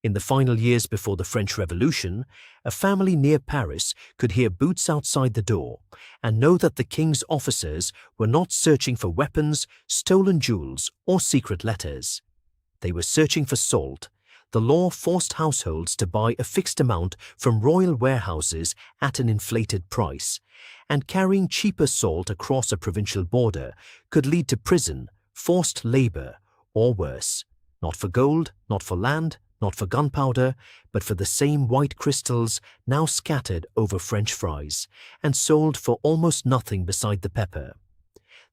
In the final years before the French Revolution, a family near Paris could hear boots outside the door and know that the king's officers were not searching for weapons, stolen jewels, or secret letters. They were searching for salt. The law forced households to buy a fixed amount from royal warehouses at an inflated price, and carrying cheaper salt across a provincial border could lead to prison, forced labor, or worse. Not for gold, not for land, not for gunpowder, but for the same white crystals now scattered over French fries and sold for almost nothing beside the pepper.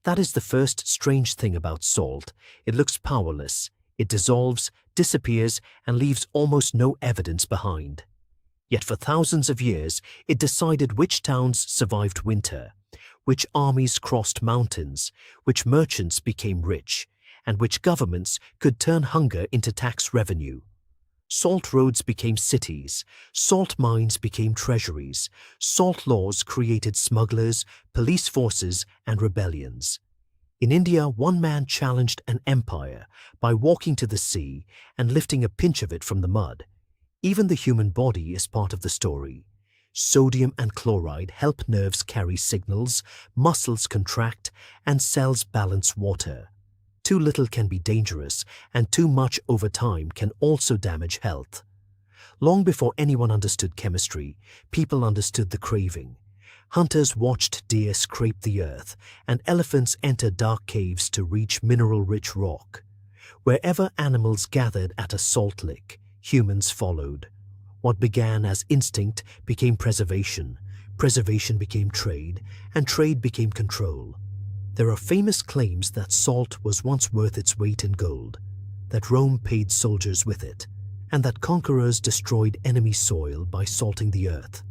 That is the first strange thing about salt. It looks powerless. It dissolves, disappears, and leaves almost no evidence behind. Yet for thousands of years, it decided which towns survived winter, which armies crossed mountains, which merchants became rich, and which governments could turn hunger into tax revenue. Salt roads became cities, salt mines became treasuries, salt laws created smugglers, police forces, and rebellions. In India, one man challenged an empire by walking to the sea and lifting a pinch of it from the mud. Even the human body is part of the story. Sodium and chloride help nerves carry signals, muscles contract, and cells balance water. Too little can be dangerous, and too much over time can also damage health. Long before anyone understood chemistry, people understood the craving. Hunters watched deer scrape the earth, and elephants enter dark caves to reach mineral-rich rock. Wherever animals gathered at a salt lick, humans followed. What began as instinct became preservation, preservation became trade, and trade became control. There are famous claims that salt was once worth its weight in gold, that Rome paid soldiers with it, and that conquerors destroyed enemy soil by salting the earth.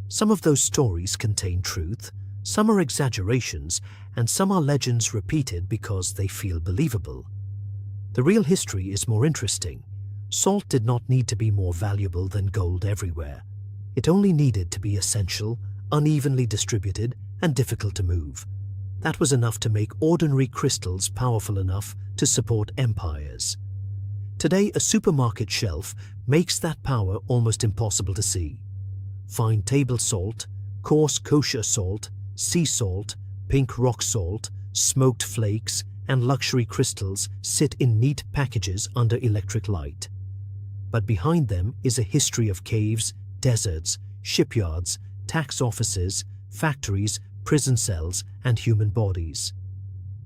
Some of those stories contain truth, some are exaggerations, and some are legends repeated because they feel believable. The real history is more interesting. Salt did not need to be more valuable than gold everywhere. It only needed to be essential, unevenly distributed, and difficult to move. That was enough to make ordinary crystals powerful enough to support empires. Today, a supermarket shelf makes that power almost impossible to see. Fine table salt, coarse kosher salt, sea salt, pink rock salt, smoked flakes, and luxury crystals sit in neat packages under electric light. But behind them is a history of caves, deserts, shipyards, tax offices, factories, prison cells, and human bodies.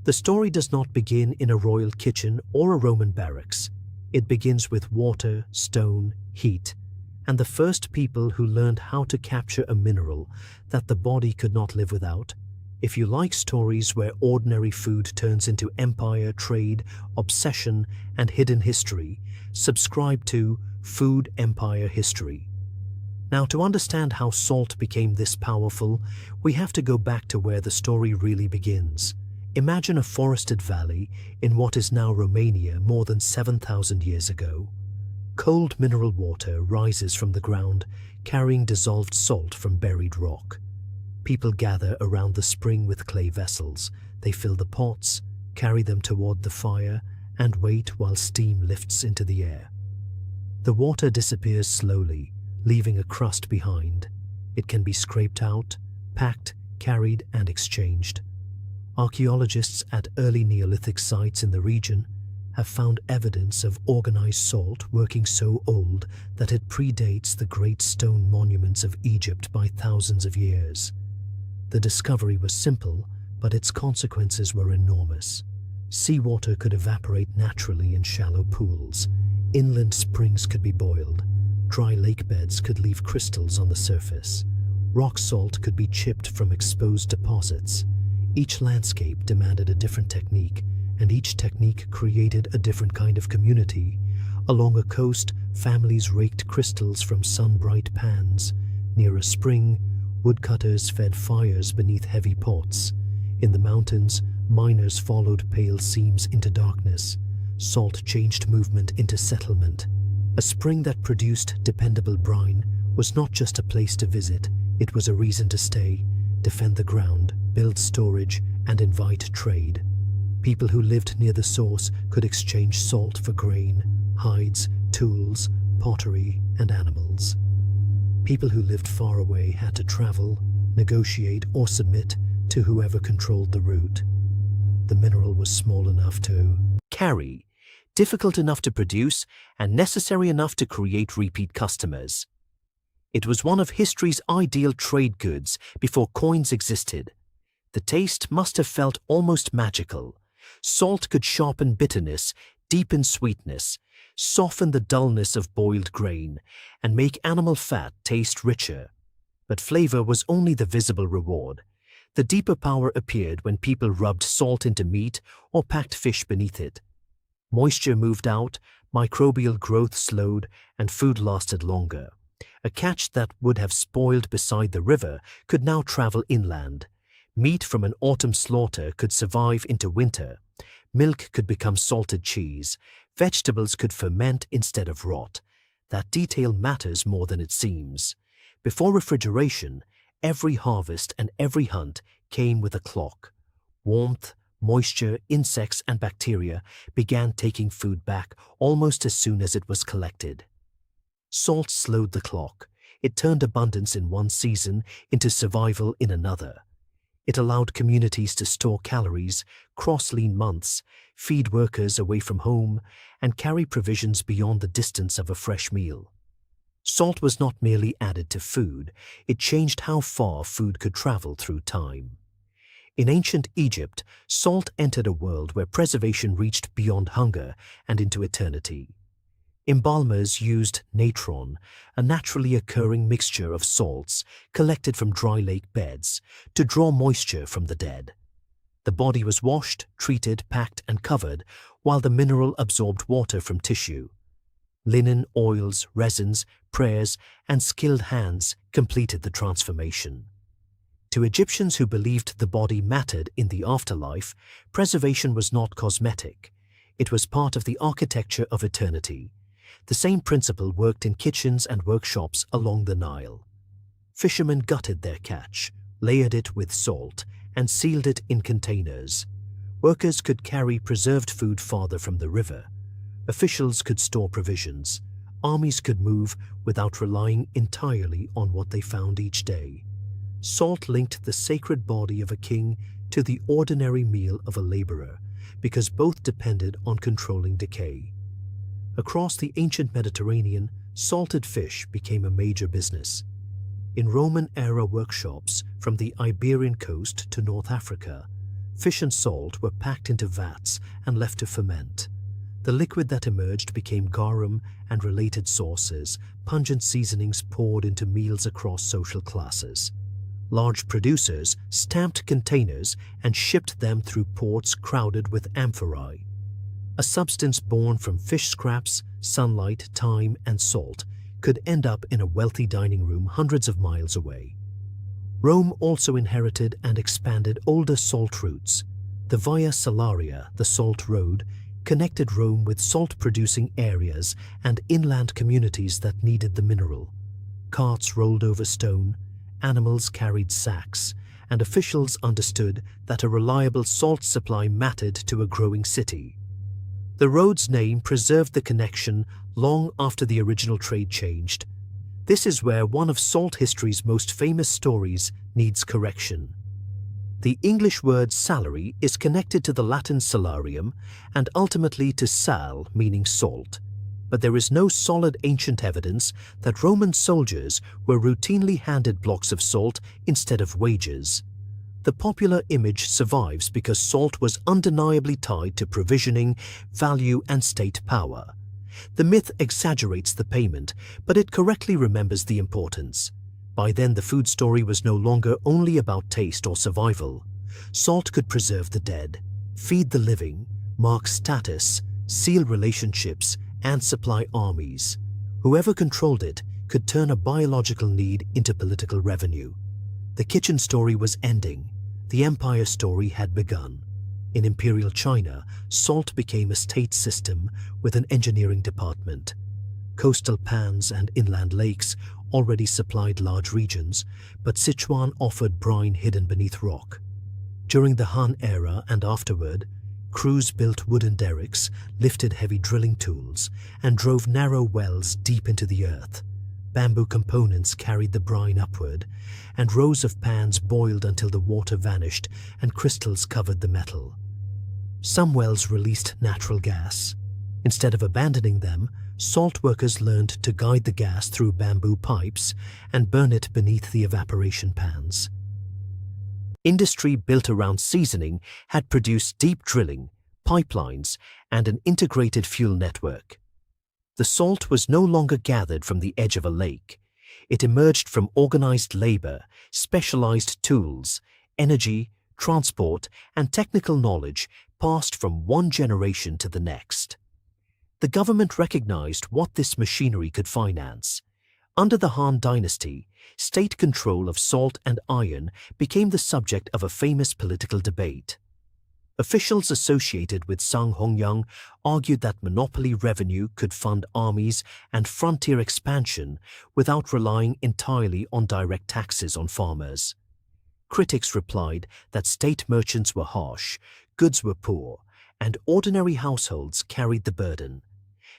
The story does not begin in a royal kitchen or a Roman barracks. It begins with water, stone, heat, and the first people who learned how to capture a mineral that the body could not live without. If you like stories where ordinary food turns into empire, trade, obsession, and hidden history, subscribe to Food Empire History. Now, to understand how salt became this powerful, we have to go back to where the story really begins. Imagine a forested valley in what is now Romania more than 7,000 years ago. Cold mineral water rises from the ground, carrying dissolved salt from buried rock. People gather around the spring with clay vessels. They fill the pots, carry them toward the fire, and wait while steam lifts into the air. The water disappears slowly, leaving a crust behind. It can be scraped out, packed, carried, and exchanged. Archaeologists at early Neolithic sites in the region have found evidence of organized salt working so old that it predates the great stone monuments of Egypt by thousands of years. The discovery was simple, but its consequences were enormous. Seawater could evaporate naturally in shallow pools. Inland springs could be boiled. Dry lake beds could leave crystals on the surface. Rock salt could be chipped from exposed deposits. Each landscape demanded a different technique, and each technique created a different kind of community. Along a coast, families raked crystals from sun-bright pans. Near a spring, woodcutters fed fires beneath heavy pots. In the mountains, miners followed pale seams into darkness. Salt changed movement into settlement. A spring that produced dependable brine was not just a place to visit, it was a reason to stay, defend the ground, build storage, and invite trade. People who lived near the source could exchange salt for grain, hides, tools, pottery, and animals. People who lived far away had to travel, negotiate, or submit to whoever controlled the route. The mineral was small enough to carry, difficult enough to produce, and necessary enough to create repeat customers. It was one of history's ideal trade goods before coins existed. The taste must have felt almost magical. Salt could sharpen bitterness, deepen sweetness, soften the dullness of boiled grain, and make animal fat taste richer. But flavor was only the visible reward. The deeper power appeared when people rubbed salt into meat or packed fish beneath it. Moisture moved out, microbial growth slowed, and food lasted longer. A catch that would have spoiled beside the river could now travel inland. Meat from an autumn slaughter could survive into winter. Milk could become salted cheese. Vegetables could ferment instead of rot. That detail matters more than it seems. Before refrigeration, every harvest and every hunt came with a clock. Warmth, moisture, insects, and bacteria began taking food back almost as soon as it was collected. Salt slowed the clock. It turned abundance in one season into survival in another. It allowed communities to store calories, cross lean months, feed workers away from home, and carry provisions beyond the distance of a fresh meal. Salt was not merely added to food, it changed how far food could travel through time. In ancient Egypt, salt entered a world where preservation reached beyond hunger and into eternity. Embalmers used natron, a naturally occurring mixture of salts collected from dry lake beds, to draw moisture from the dead. The body was washed, treated, packed, and covered, while the mineral absorbed water from tissue. Linen, oils, resins, prayers, and skilled hands completed the transformation. To Egyptians who believed the body mattered in the afterlife, preservation was not cosmetic. It was part of the architecture of eternity. The same principle worked in kitchens and workshops along the Nile. Fishermen gutted their catch, layered it with salt, and sealed it in containers. Workers could carry preserved food farther from the river. Officials could store provisions. Armies could move without relying entirely on what they found each day. Salt linked the sacred body of a king to the ordinary meal of a laborer, because both depended on controlling decay. Across the ancient Mediterranean, salted fish became a major business. In Roman-era workshops from the Iberian coast to North Africa, fish and salt were packed into vats and left to ferment. The liquid that emerged became garum and related sauces, pungent seasonings poured into meals across social classes. Large producers stamped containers and shipped them through ports crowded with amphorae, a substance born from fish scraps, sunlight, thyme, and salt, could end up in a wealthy dining room hundreds of miles away. Rome also inherited and expanded older salt routes. The Via Salaria, the Salt Road, connected Rome with salt-producing areas and inland communities that needed the mineral. Carts rolled over stone, animals carried sacks, and officials understood that a reliable salt supply mattered to a growing city. The road's name preserved the connection long after the original trade changed. This is where one of salt history's most famous stories needs correction. The English word salary is connected to the Latin salarium and ultimately to sal, meaning salt. But there is no solid ancient evidence that Roman soldiers were routinely handed blocks of salt instead of wages. The popular image survives because salt was undeniably tied to provisioning, value, and state power. The myth exaggerates the payment, but it correctly remembers the importance. By then, the food story was no longer only about taste or survival. Salt could preserve the dead, feed the living, mark status, seal relationships, and supply armies. Whoever controlled it could turn a biological need into political revenue. The kitchen story was ending. The empire story had begun. In imperial China, salt became a state system with an engineering department. Coastal pans and inland lakes already supplied large regions, but Sichuan offered brine hidden beneath rock. During the Han era and afterward, Crews built wooden derricks, lifted heavy drilling tools, and drove narrow wells deep into the earth. Bamboo components carried the brine upward, and rows of pans boiled until the water vanished and crystals covered the metal. Some wells released natural gas. Instead of abandoning them, salt workers learned to guide the gas through bamboo pipes and burn it beneath the evaporation pans. Industry built around seasoning had produced deep drilling, pipelines, and an integrated fuel network. The salt was no longer gathered from the edge of a lake. It emerged from organized labor, specialized tools, energy, transport, and technical knowledge passed from one generation to the next. The government recognized what this machinery could finance. Under the Han Dynasty, state control of salt and iron became the subject of a famous political debate. Officials associated with Sang Hongyang argued that monopoly revenue could fund armies and frontier expansion without relying entirely on direct taxes on farmers. Critics replied that state merchants were harsh, goods were poor, and ordinary households carried the burden.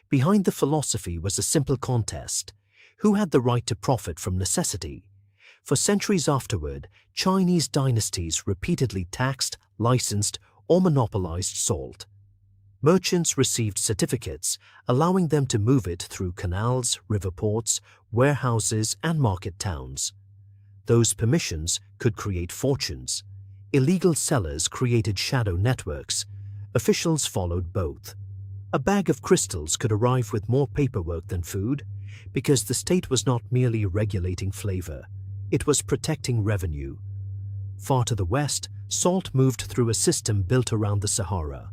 Behind the philosophy was a simple contest: who had the right to profit from necessity? For centuries afterward, Chinese dynasties repeatedly taxed, licensed, or monopolized salt. Merchants received certificates, allowing them to move it through canals, river ports, warehouses, and market towns. Those permissions could create fortunes. Illegal sellers created shadow networks. Officials followed both. A bag of crystals could arrive with more paperwork than food, because the state was not merely regulating flavor, it was protecting revenue. Far to the west, salt moved through a system built around the Sahara.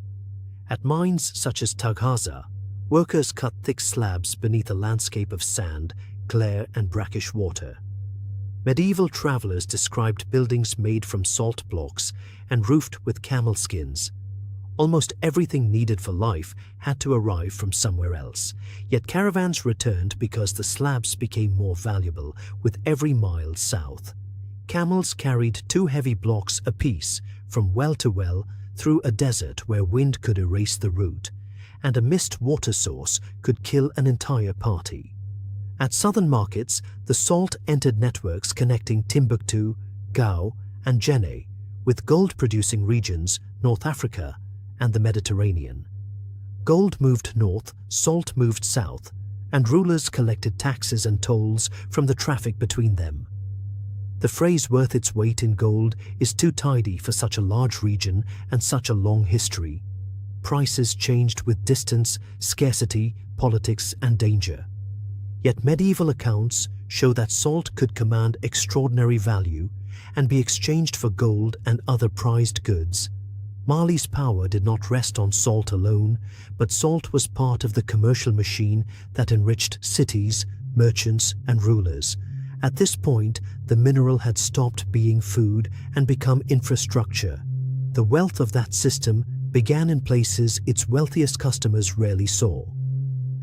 At mines such as Taghaza, workers cut thick slabs beneath a landscape of sand, glare, and brackish water. Medieval travelers described buildings made from salt blocks and roofed with camel skins. Almost everything needed for life had to arrive from somewhere else, yet caravans returned because the slabs became more valuable with every mile south. Camels carried 2 heavy blocks apiece from well to well through a desert where wind could erase the route, and a mist water source could kill an entire party. At southern markets, the salt entered networks connecting Timbuktu, Gao, and Jenne, with gold-producing regions, North Africa, and the Mediterranean. Gold moved north, salt moved south, and rulers collected taxes and tolls from the traffic between them. The phrase "worth its weight in gold" is too tidy for such a large region and such a long history. Prices changed with distance, scarcity, politics, and danger. Yet medieval accounts show that salt could command extraordinary value and be exchanged for gold and other prized goods. Mali's power did not rest on salt alone, but salt was part of the commercial machine that enriched cities, merchants, and rulers. At this point, the mineral had stopped being food and become infrastructure. The wealth of that system began in places its wealthiest customers rarely saw.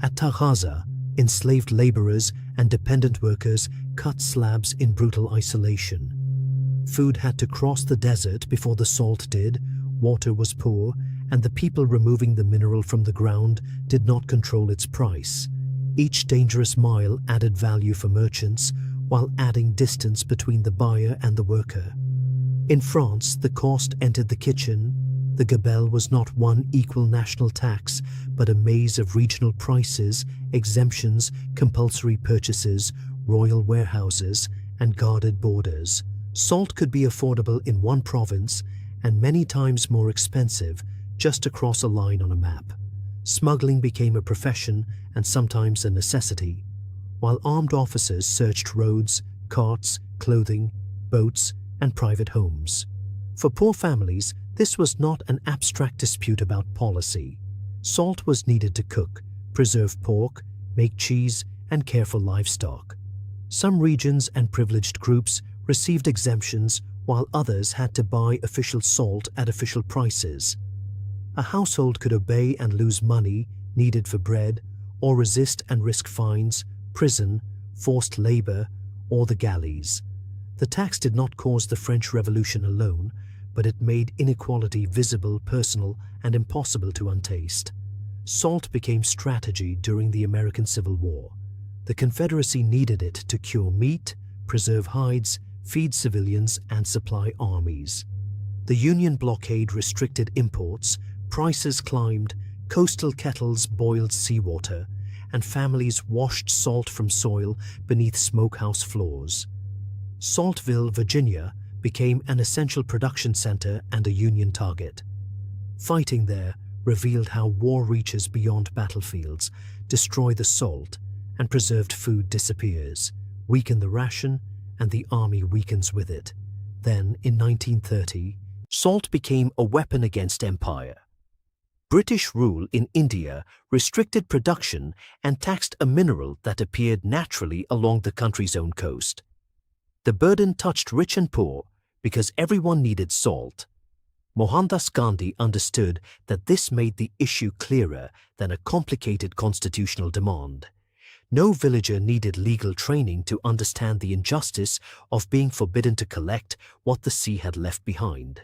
At Taghaza, enslaved laborers and dependent workers cut slabs in brutal isolation. Food had to cross the desert before the salt did, water was poor, and the people removing the mineral from the ground did not control its price. Each dangerous mile added value for merchants, while adding distance between the buyer and the worker. In France, the cost entered the kitchen. The gabelle was not one equal national tax, but a maze of regional prices, exemptions, compulsory purchases, royal warehouses, and guarded borders. Salt could be affordable in one province and many times more expensive just across a line on a map. Smuggling became a profession and sometimes a necessity, while armed officers searched roads, carts, clothing, boats, and private homes. For poor families, this was not an abstract dispute about policy. Salt was needed to cook, preserve pork, make cheese, and care for livestock. Some regions and privileged groups received exemptions, while others had to buy official salt at official prices. A household could obey and lose money needed for bread, or resist and risk fines, prison, forced labor, or the galleys. The tax did not cause the French Revolution alone, but it made inequality visible, personal, and impossible to untaste. Salt became strategy during the American Civil War. The Confederacy needed it to cure meat, preserve hides, feed civilians, and supply armies. The Union blockade restricted imports, prices climbed, coastal kettles boiled seawater, and families washed salt from soil beneath smokehouse floors. Saltville, Virginia, became an essential production center and a Union target. Fighting there revealed how war reaches beyond battlefields, destroy the salt, and preserved food disappears, weaken the ration, and the army weakens with it. Then, in 1930, salt became a weapon against empire. British rule in India restricted production and taxed a mineral that appeared naturally along the country's own coast. The burden touched rich and poor because everyone needed salt. Mohandas Gandhi understood that this made the issue clearer than a complicated constitutional demand. No villager needed legal training to understand the injustice of being forbidden to collect what the sea had left behind.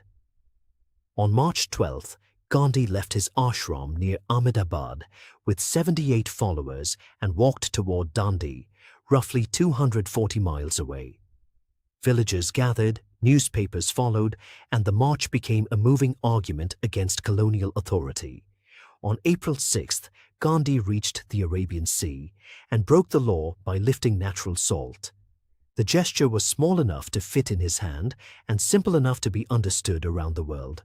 On March 12th, Gandhi left his ashram near Ahmedabad with 78 followers and walked toward Dandi, roughly 240 miles away. Villagers gathered, newspapers followed, and the march became a moving argument against colonial authority. On April 6th, Gandhi reached the Arabian Sea and broke the law by lifting natural salt. The gesture was small enough to fit in his hand and simple enough to be understood around the world.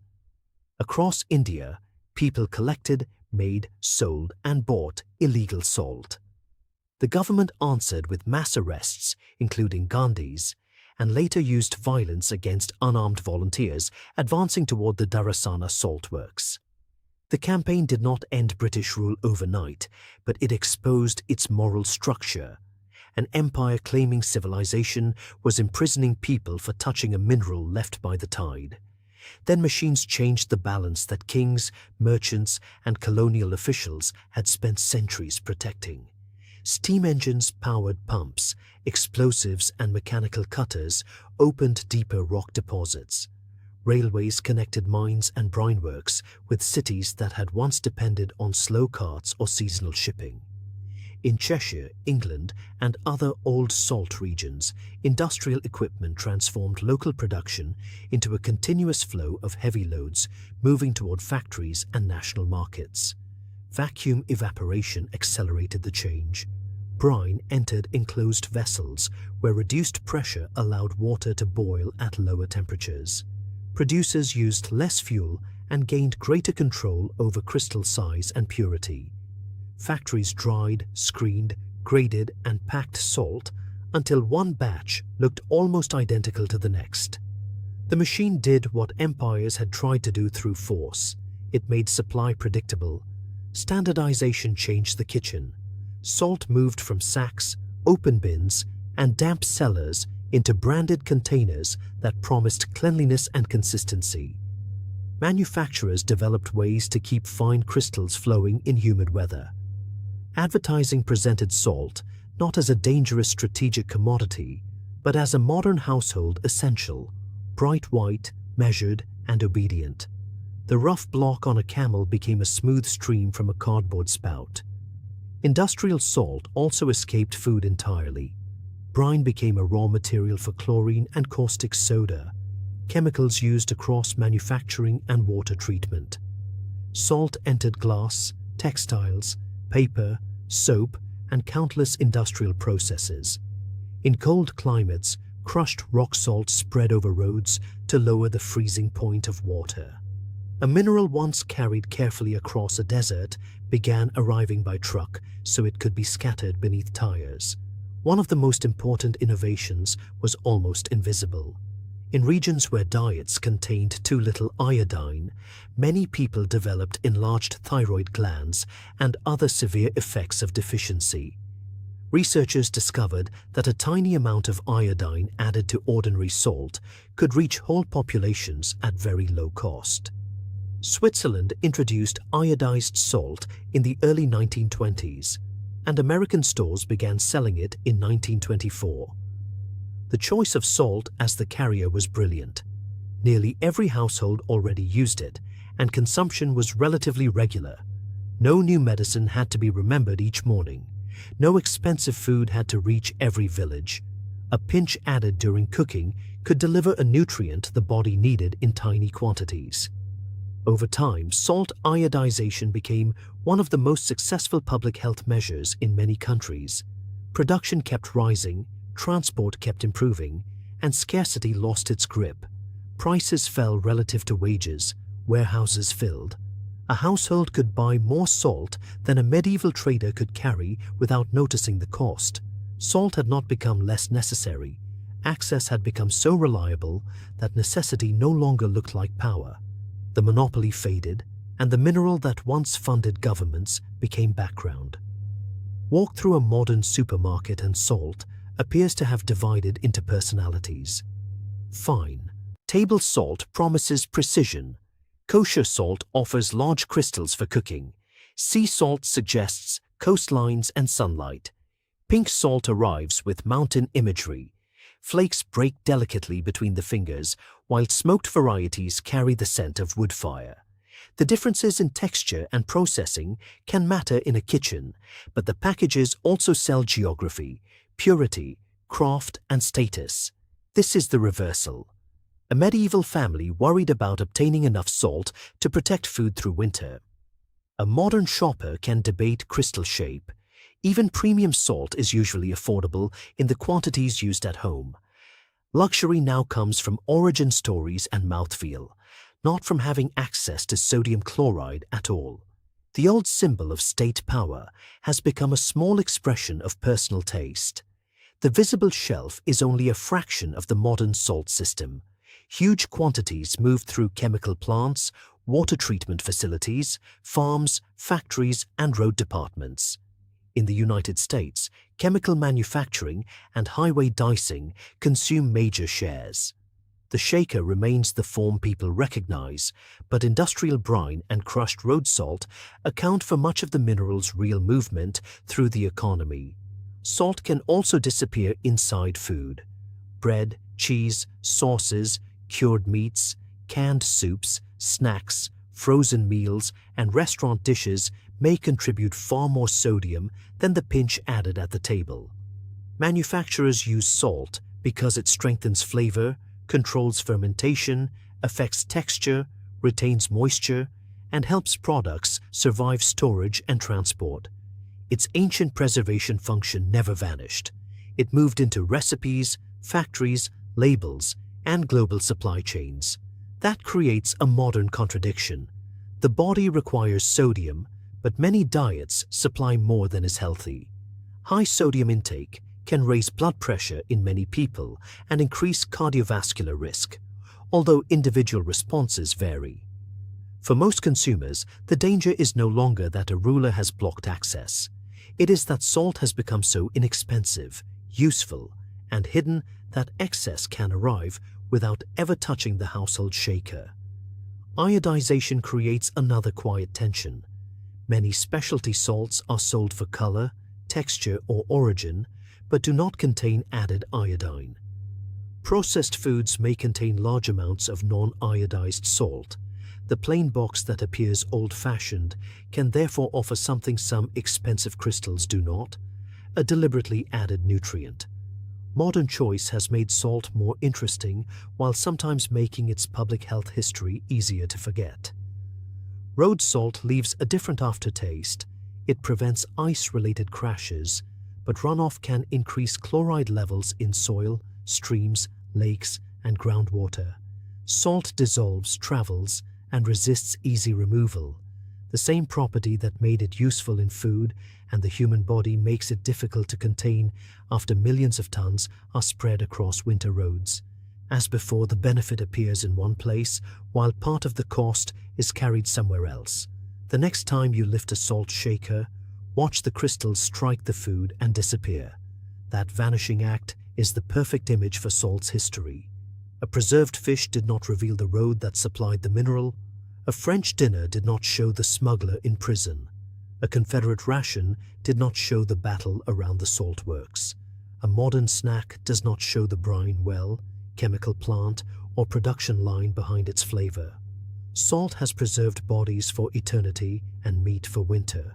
Across India, people collected, made, sold, and bought illegal salt. The government answered with mass arrests, including Gandhi's, and later used violence against unarmed volunteers advancing toward the Dharasana salt works. The campaign did not end British rule overnight, but it exposed its moral structure. An empire claiming civilization was imprisoning people for touching a mineral left by the tide. Then machines changed the balance that kings, merchants, and colonial officials had spent centuries protecting. Steam engines powered pumps, explosives and mechanical cutters opened deeper rock deposits. Railways connected mines and brine works with cities that had once depended on slow carts or seasonal shipping. In Cheshire, England, and other old salt regions, industrial equipment transformed local production into a continuous flow of heavy loads moving toward factories and national markets. Vacuum evaporation accelerated the change. Brine entered enclosed vessels where reduced pressure allowed water to boil at lower temperatures. Producers used less fuel and gained greater control over crystal size and purity. Factories dried, screened, graded, and packed salt until one batch looked almost identical to the next. The machine did what empires had tried to do through force. It made supply predictable. Standardization changed the kitchen. Salt moved from sacks, open bins, and damp cellars into branded containers that promised cleanliness and consistency. Manufacturers developed ways to keep fine crystals flowing in humid weather. Advertising presented salt not as a dangerous strategic commodity, but as a modern household essential, bright white, measured, and obedient. The rough block on a camel became a smooth stream from a cardboard spout. Industrial salt also escaped food entirely. Brine became a raw material for chlorine and caustic soda, chemicals used across manufacturing and water treatment. Salt entered glass, textiles, paper, soap, and countless industrial processes. In cold climates, crushed rock salt spread over roads to lower the freezing point of water. A mineral once carried carefully across a desert began arriving by truck so it could be scattered beneath tires. One of the most important innovations was almost invisible. In regions where diets contained too little iodine, many people developed enlarged thyroid glands and other severe effects of deficiency. Researchers discovered that a tiny amount of iodine added to ordinary salt could reach whole populations at very low cost. Switzerland introduced iodized salt in the early 1920s, and American stores began selling it in 1924. The choice of salt as the carrier was brilliant. Nearly every household already used it, and consumption was relatively regular. No new medicine had to be remembered each morning. No expensive food had to reach every village. A pinch added during cooking could deliver a nutrient the body needed in tiny quantities. Over time, salt iodization became one of the most successful public health measures in many countries. Production kept rising, transport kept improving, and scarcity lost its grip. Prices fell relative to wages, warehouses filled. A household could buy more salt than a medieval trader could carry without noticing the cost. Salt had not become less necessary. Access had become so reliable that necessity no longer looked like power. The monopoly faded, and the mineral that once funded governments became background. Walk through a modern supermarket and salt appears to have divided into personalities. Fine. Table salt promises precision. Kosher salt offers large crystals for cooking. Sea salt suggests coastlines and sunlight. Pink salt arrives with mountain imagery. Flakes break delicately between the fingers, while smoked varieties carry the scent of wood fire. The differences in texture and processing can matter in a kitchen, but the packages also sell geography, purity, craft, and status. This is the reversal. A medieval family worried about obtaining enough salt to protect food through winter. A modern shopper can debate crystal shape. Even premium salt is usually affordable in the quantities used at home. Luxury now comes from origin stories and mouthfeel, not from having access to sodium chloride at all. The old symbol of state power has become a small expression of personal taste. The visible shelf is only a fraction of the modern salt system. Huge quantities move through chemical plants, water treatment facilities, farms, factories, and road departments. In the United States, chemical manufacturing and highway dicing consume major shares. The shaker remains the form people recognize, but industrial brine and crushed road salt account for much of the mineral's real movement through the economy. Salt can also disappear inside food. Bread, cheese, sauces, cured meats, canned soups, snacks, frozen meals, and restaurant dishes may contribute far more sodium than the pinch added at the table. Manufacturers use salt because it strengthens flavor, controls fermentation, affects texture, retains moisture, and helps products survive storage and transport. Its ancient preservation function never vanished. It moved into recipes, factories, labels, and global supply chains. That creates a modern contradiction. The body requires sodium, but many diets supply more than is healthy. High sodium intake can raise blood pressure in many people and increase cardiovascular risk, although individual responses vary. For most consumers, the danger is no longer that a ruler has blocked access. It is that salt has become so inexpensive, useful, and hidden that excess can arrive without ever touching the household shaker. Iodization creates another quiet tension. Many specialty salts are sold for color, texture, or origin, but do not contain added iodine. Processed foods may contain large amounts of non-iodized salt. The plain box that appears old-fashioned can therefore offer something some expensive crystals do not, a deliberately added nutrient. Modern choice has made salt more interesting while sometimes making its public health history easier to forget. Road salt leaves a different aftertaste. It prevents ice-related crashes, but runoff can increase chloride levels in soil, streams, lakes, and groundwater. Salt dissolves, travels, and resists easy removal. The same property that made it useful in food and the human body makes it difficult to contain after millions of tons are spread across winter roads. As before, the benefit appears in one place, while part of the cost is carried somewhere else. The next time you lift a salt shaker, watch the crystals strike the food and disappear. That vanishing act is the perfect image for salt's history. A preserved fish did not reveal the road that supplied the mineral. A French dinner did not show the smuggler in prison. A Confederate ration did not show the battle around the salt works. A modern snack does not show the brine well, chemical plant, or production line behind its flavor. Salt has preserved bodies for eternity and meat for winter.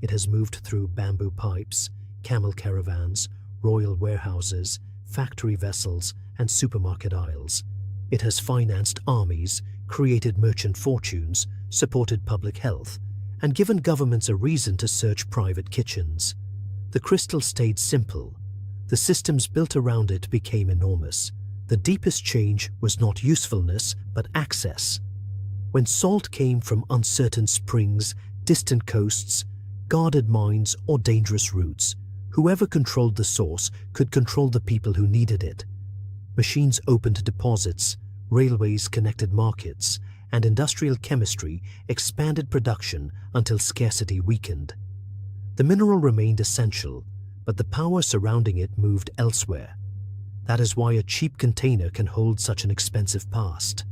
It has moved through bamboo pipes, camel caravans, royal warehouses, factory vessels, and supermarket aisles. It has financed armies, created merchant fortunes, supported public health, and given governments a reason to search private kitchens. The crystal stayed simple. The systems built around it became enormous. The deepest change was not usefulness, but access. When salt came from uncertain springs, distant coasts, guarded mines, or dangerous routes, whoever controlled the source could control the people who needed it. Machines opened deposits, railways connected markets, and industrial chemistry expanded production until scarcity weakened. The mineral remained essential, but the power surrounding it moved elsewhere. That is why a cheap container can hold such an expensive past.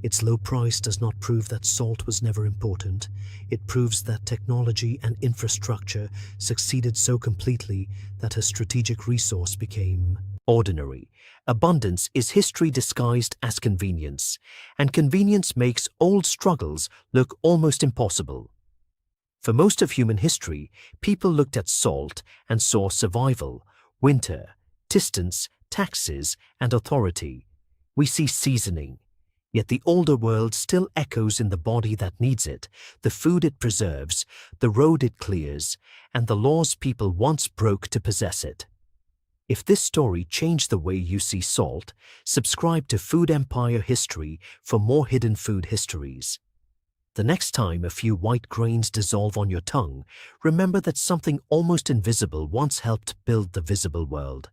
Its low price does not prove that salt was never important. It proves that technology and infrastructure succeeded so completely that a strategic resource became ordinary. Abundance is history disguised as convenience, and convenience makes old struggles look almost impossible. For most of human history, people looked at salt and saw survival, winter, distance, taxes, and authority. We see seasoning. Yet the older world still echoes in the body that needs it, the food it preserves, the road it clears, and the laws people once broke to possess it. If this story changed the way you see salt, subscribe to Food Empire History for more hidden food histories. The next time a few white grains dissolve on your tongue, remember that something almost invisible once helped build the visible world.